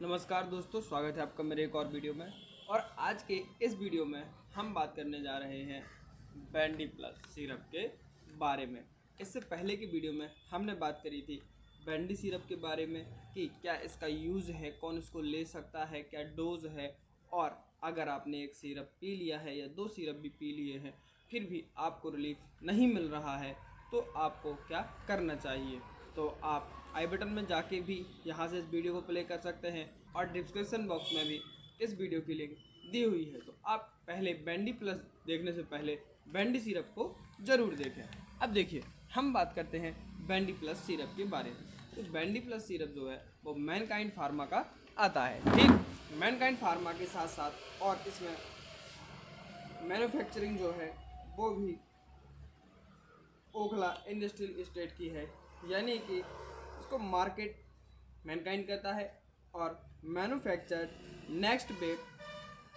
नमस्कार दोस्तों, स्वागत है आपका मेरे एक और वीडियो में। और आज के इस वीडियो में हम बात करने जा रहे हैं बैंडी प्लस सिरप के बारे में। इससे पहले की वीडियो में हमने बात करी थी बैंडी सिरप के बारे में कि क्या इसका यूज़ है, कौन इसको ले सकता है, क्या डोज है, और अगर आपने एक सिरप पी लिया है या दो सिरप भी पी लिए हैं फिर भी आपको रिलीफ नहीं मिल रहा है तो आपको क्या करना चाहिए। तो आप आई बटन में जाके भी यहाँ से इस वीडियो को प्ले कर सकते हैं और डिस्क्रिप्शन बॉक्स में भी इस वीडियो की लिंक दी हुई है। तो आप पहले बैंडी प्लस देखने से पहले बैंडी सिरप को ज़रूर देखें। अब देखिए, हम बात करते हैं बैंडी प्लस सिरप के बारे में। तो बैंडी प्लस सिरप जो है वो मैनकाइंड फार्मा का आता है। ठीक, मैनकाइंड फार्मा के साथ साथ और इसमें मैन्युफैक्चरिंग जो है वो भी ओखला इंडस्ट्रियल इस्टेट की है, यानी कि इसको मार्केट मैनकाइंड करता है और मैन्युफैक्चर्ड नेक्स्ट वेब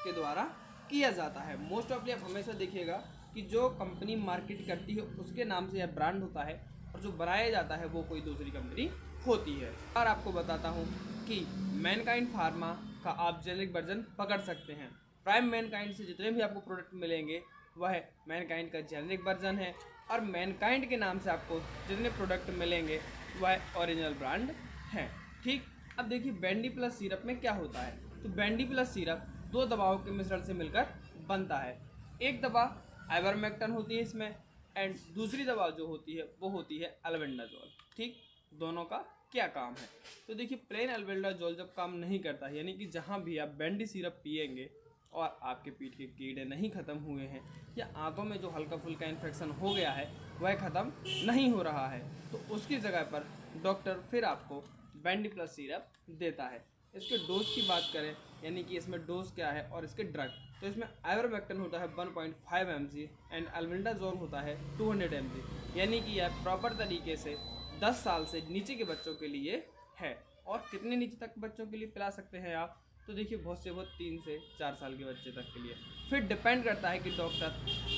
के द्वारा किया जाता है। मोस्ट ऑफली आप हमेशा देखिएगा कि जो कंपनी मार्केट करती है उसके नाम से यह ब्रांड होता है और जो बनाया जाता है वो कोई दूसरी कंपनी होती है। और आपको बताता हूँ कि मैनकाइंड फार्मा का आप जेनरिक वर्जन पकड़ सकते हैं। प्राइम मैनकाइंड से जितने भी आपको प्रोडक्ट मिलेंगे वह मैनकाइंड का जेनरिक वर्जन है और मैनकाइंड के नाम से आपको जितने प्रोडक्ट मिलेंगे वह ओरिजिनल ब्रांड हैं। ठीक, अब देखिए बैंडी प्लस सिरप में क्या होता है। तो बैंडी प्लस सिरप दो दवाओं के मिश्रण से मिलकर बनता है। एक दवा आइवरमेक्टिन होती है इसमें एंड दूसरी दवा जो होती है वो होती है अल्बेंडाजोल। ठीक, दोनों का क्या काम है। तो देखिए, प्लेन अल्बेंडाजोल जब काम नहीं करता है, यानी कि जहाँ भी आप बैंडी सिरप पिएंगे और आपके पीठ के कीड़े नहीं ख़त्म हुए हैं या आंतों में जो हल्का फुल्का इन्फेक्शन हो गया है वह ख़त्म नहीं हो रहा है, तो उसकी जगह पर डॉक्टर फिर आपको बैंडी प्लस सिरप देता है। इसके डोज की बात करें, यानी कि इसमें डोज क्या है और इसके ड्रग, तो इसमें आइवरमेक्टिन होता है 1.5 mg एंड अल्बेंडाजोल होता है 200 mg, यानी कि यह प्रॉपर तरीके से 10 साल से नीचे के बच्चों के लिए है। और कितने नीचे तक बच्चों के लिए पिला सकते हैं आप, तो देखिए बहुत से बहुत 3 से 4 साल के बच्चे तक के लिए। फिर डिपेंड करता है कि डॉक्टर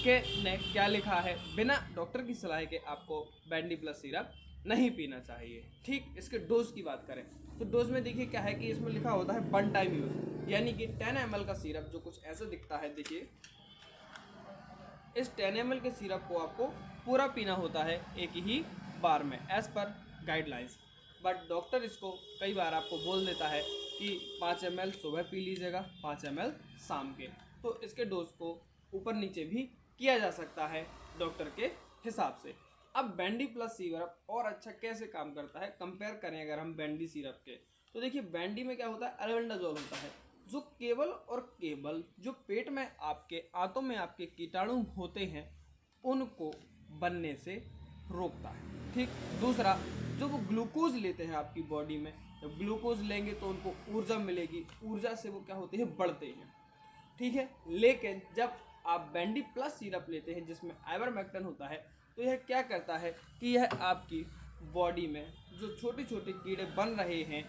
के ने क्या लिखा है। बिना डॉक्टर की सलाह के आपको बैंडी प्लस सिरप नहीं पीना चाहिए। ठीक, इसके डोज की बात करें तो डोज में देखिए क्या है कि इसमें लिखा होता है 1 टाइम यूज़, यानी कि 10 ml का सिरप जो कुछ ऐसा दिखता है। देखिए, इस 10 ml के सिरप को आपको पूरा पीना होता है एक ही बार में as per guidelines. But doctor इसको कई बार आपको बोल देता है कि 5 ml सुबह पी लीजिएगा, 5 ml शाम के। तो इसके डोज को ऊपर नीचे भी किया जा सकता है डॉक्टर के हिसाब से। अब बैंडी प्लस सिरप और अच्छा कैसे काम करता है कंपेयर करें अगर हम बैंडी सिरप के, तो देखिए बैंडी में क्या होता है, अल्बेंडाजोल होता है जो केवल और केवल जो पेट में आपके आंतों में आपके कीटाणु होते हैं उनको बनने से रोकता है। ठीक, दूसरा जो वो ग्लूकोज लेते हैं आपकी बॉडी में, जब ग्लूकोज लेंगे तो उनको ऊर्जा मिलेगी, ऊर्जा से वो क्या होते हैं, बढ़ते हैं। ठीक है, लेकिन जब आप बैंडी प्लस सिरप लेते हैं जिसमें आइवरमेक्टिन होता है तो यह क्या करता है कि यह आपकी बॉडी में जो छोटे छोटे कीड़े बन रहे हैं,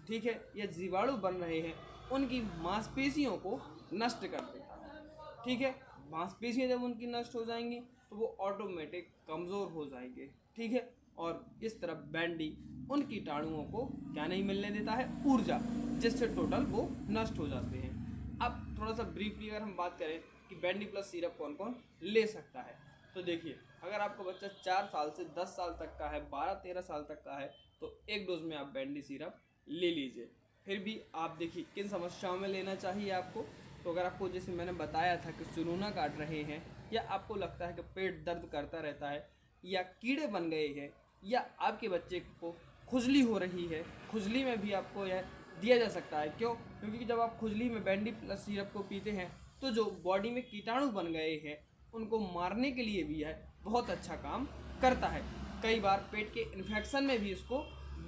ठीक है, या जीवाणु बन रहे हैं, उनकी मांसपेशियों को नष्ट कर देता है। ठीक है, मांसपेशियाँ जब उनकी नष्ट हो जाएंगी तो वो ऑटोमेटिक कमज़ोर हो जाएंगे। ठीक है, और इस तरफ बैंडी उन कीटाणुओं को क्या नहीं मिलने देता है, ऊर्जा, जिससे टोटल वो नष्ट हो जाते हैं। अब थोड़ा सा ब्रीफली अगर हम बात करें कि बैंडी प्लस सिरप कौन कौन ले सकता है, तो देखिए अगर आपका बच्चा 4 साल से 10 साल तक का है, 12-13 साल तक का है, तो एक डोज में आप बैंडी सिरप ले लीजिए। फिर भी आप देखिए किन समस्याओं में लेना चाहिए आपको। तो अगर आपको जैसे मैंने बताया था कि सुनूना काट रहे हैं, या आपको लगता है कि पेट दर्द करता रहता है, या कीड़े बन गए हैं, या आपके बच्चे को खुजली हो रही है, खुजली में भी आपको यह दिया जा सकता है। क्यों? क्योंकि जब आप खुजली में बैंडी प्लस सिरप को पीते हैं तो जो बॉडी में कीटाणु बन गए हैं उनको मारने के लिए भी यह बहुत अच्छा काम करता है। कई बार पेट के इन्फेक्शन में भी इसको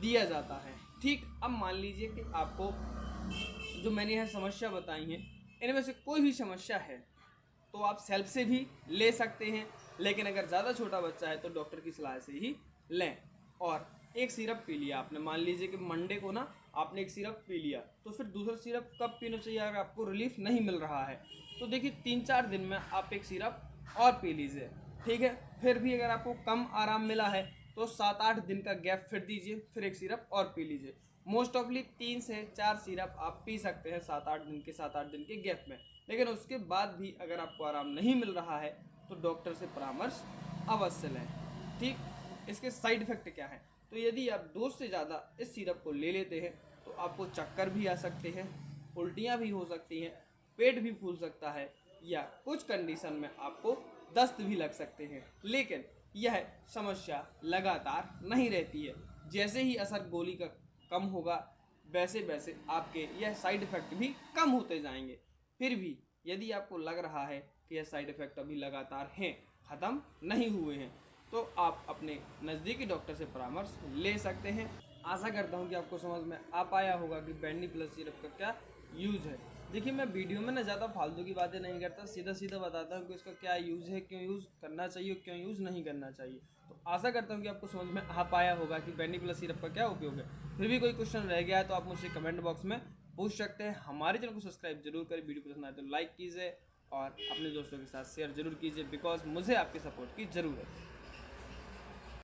दिया जाता है। ठीक, अब मान लीजिए कि आपको जो मैंने यह समस्या बताई हैं इनमें से कोई भी समस्या है तो आप सेल्फ से भी ले सकते हैं, लेकिन अगर ज़्यादा छोटा बच्चा है तो डॉक्टर की सलाह से ही लें। और एक सिरप पी लिया आपने, मान लीजिए कि मंडे को ना आपने एक सिरप पी लिया, तो फिर दूसरा सिरप कब पीना चाहिए अगर आपको रिलीफ नहीं मिल रहा है, तो देखिए 3-4 दिन में आप एक सिरप और पी लीजिए। ठीक है, फिर भी अगर आपको कम आराम मिला है तो 7-8 दिन का गैप फिर दीजिए, फिर एक सिरप और पी लीजिए। मोस्ट ऑफली 3 से 4 सिरप आप पी सकते हैं 7-8 दिन के गैप में। लेकिन उसके बाद भी अगर आपको आराम नहीं मिल रहा है तो डॉक्टर से परामर्श अवश्य लें। ठीक, इसके साइड इफ़ेक्ट क्या हैं? तो यदि आप डोज से ज़्यादा इस सिरप को ले लेते हैं तो आपको चक्कर भी आ सकते हैं, उल्टियाँ भी हो सकती हैं, पेट भी फूल सकता है या कुछ कंडीशन में आपको दस्त भी लग सकते हैं। लेकिन यह समस्या लगातार नहीं रहती है। जैसे ही असर गोली का कम होगा वैसे वैसे आपके यह साइड इफ़ेक्ट भी कम होते जाएंगे। फिर भी यदि आपको लग रहा है कि यह साइड इफ़ेक्ट अभी लगातार हैं, ख़त्म नहीं हुए हैं, तो आप अपने नज़दीकी डॉक्टर से परामर्श ले सकते हैं। आशा करता हूँ कि आपको समझ में आ पाया होगा कि बैंडी प्लस सिरप का क्या यूज़ है। देखिए, मैं वीडियो में ना ज़्यादा फालतू की बातें नहीं करता, सीधा सीधा बताता हूँ कि इसका क्या यूज़ है, क्यों यूज़ करना चाहिए, क्यों यूज़ नहीं करना चाहिए। तो आशा करता हूँ कि आपको समझ में आ पाया होगा कि बैंडी प्लस सिरप का क्या उपयोग है। फिर भी कोई क्वेश्चन रह गया है तो आप मुझसे कमेंट बॉक्स में पूछ सकते हैं। हमारे चैनल को सब्सक्राइब जरूर करें, वीडियो पसंद आए तो लाइक कीजिए और अपने दोस्तों के साथ शेयर जरूर कीजिए, बिकॉज मुझे आपके सपोर्ट की ज़रूरत है।